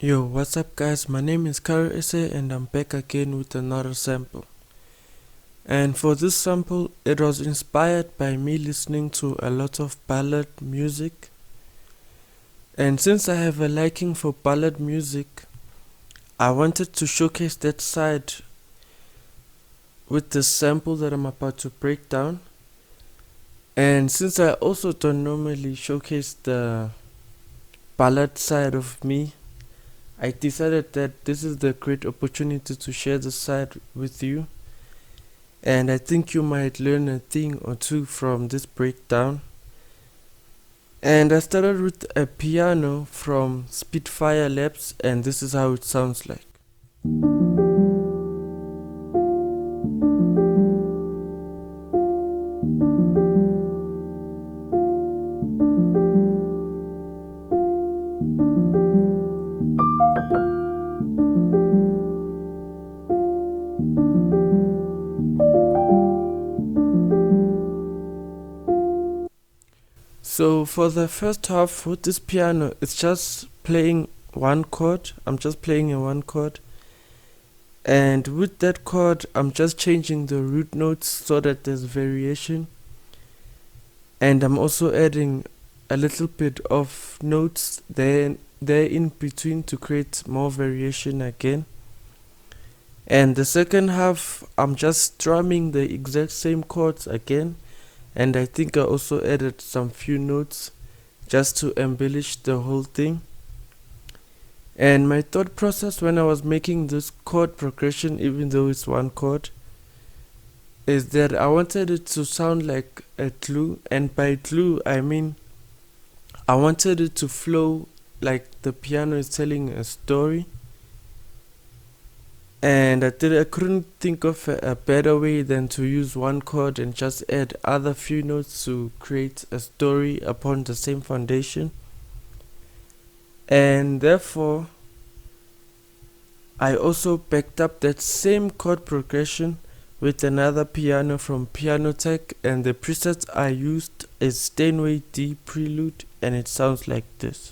Yo, what's up guys, my name is Kari Ese and I'm back again with another sample. And for this sample, it was inspired by me listening to a lot of ballad music. And since I have a liking for ballad music, I wanted to showcase that side with the sample that I'm about to break down. And since I also don't normally showcase the ballad side of me, I decided that this is the great opportunity to share the side with you, and I think you might learn a thing or two from this breakdown. And I started with a piano from Spitfire Labs, and this is how it sounds like. So for the first half with this piano, it's just playing one chord. I'm just playing in one chord. And with that chord, I'm just changing the root notes so that there's variation. And I'm also adding a little bit of notes there in between to create more variation again. And the second half, I'm just strumming the exact same chords again. And I think I also added some few notes just to embellish the whole thing. And my thought process when I was making this chord progression, even though it's one chord, is that I wanted it to sound like a clue. And by clue, I mean I wanted it to flow like the piano is telling a story. And I couldn't think of a better way than to use one chord and just add other few notes to create a story upon the same foundation. And therefore, I also backed up that same chord progression with another piano from Piano Tech, and the preset I used is Steinway D Prelude, and it sounds like this.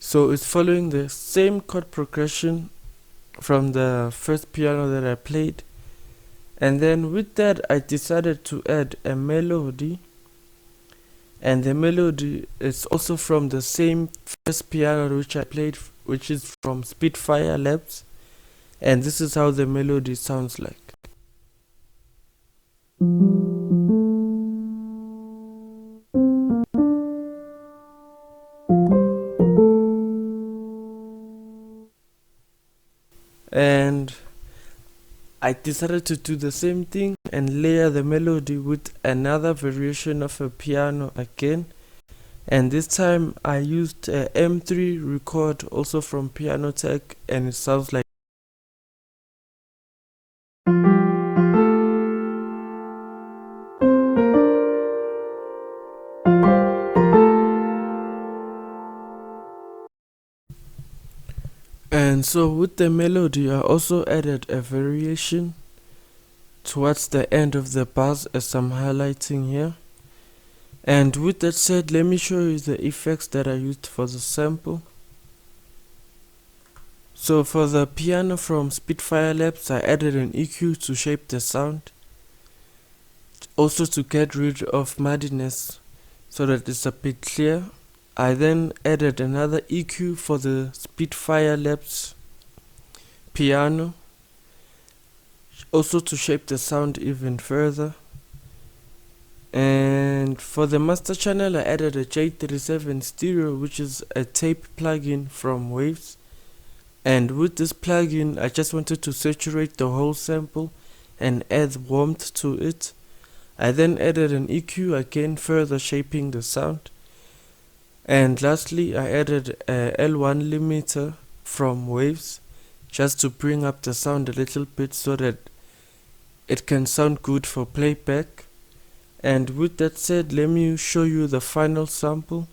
So it's following the same chord progression from the first piano that I played. And then with that, I decided to add a melody. And the melody is also from the same first piano which I played, which is from Spitfire Labs. And this is how the melody sounds like. And I decided to do the same thing and layer the melody with another variation of a piano again. And this time I used a M3 record also from Piano Tech, and it sounds like. And so with the melody, I also added a variation towards the end of the bars as I'm highlighting here. And with that said, let me show you the effects that I used for the sample. So for the piano from Spitfire Labs, I added an EQ to shape the sound, also to get rid of muddiness so that it's a bit clear. I then added another EQ for the Spitfire Labs piano, also to shape the sound even further. And for the master channel, I added a J37 stereo, which is a tape plugin from Waves. And with this plugin, I just wanted to saturate the whole sample and add warmth to it. I then added an EQ again, further shaping the sound. And lastly, I added a L1 limiter from Waves just to bring up the sound a little bit so that it can sound good for playback. And with that said, let me show you the final sample.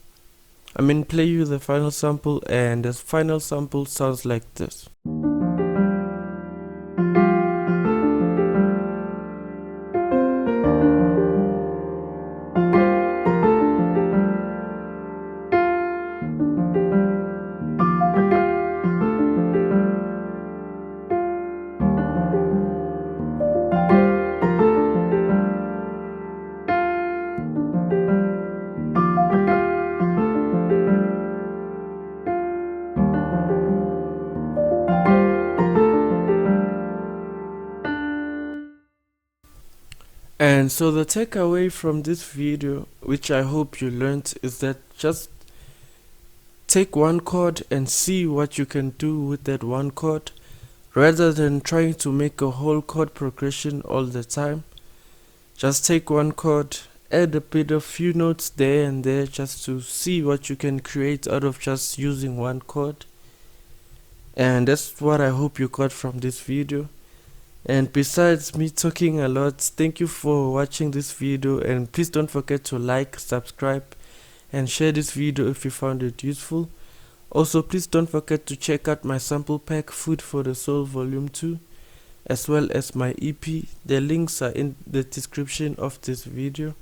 Play you the final sample, and the final sample sounds like this. And so the takeaway from this video, which I hope you learned, is that just take one chord and see what you can do with that one chord, rather than trying to make a whole chord progression all the time. Just take one chord, add a bit of few notes there and there, just to see what you can create out of just using one chord. And that's what I hope you got from this video. And besides me talking a lot, thank you for watching this video, and please don't forget to like, subscribe and share this video if you found it useful. Also, please don't forget to check out my sample pack Food for the Soul Volume 2, as well as my EP. The links are in the description of this video.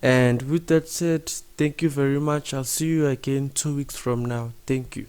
And with that said, thank you very much. I'll see you again 2 weeks from now. Thank you.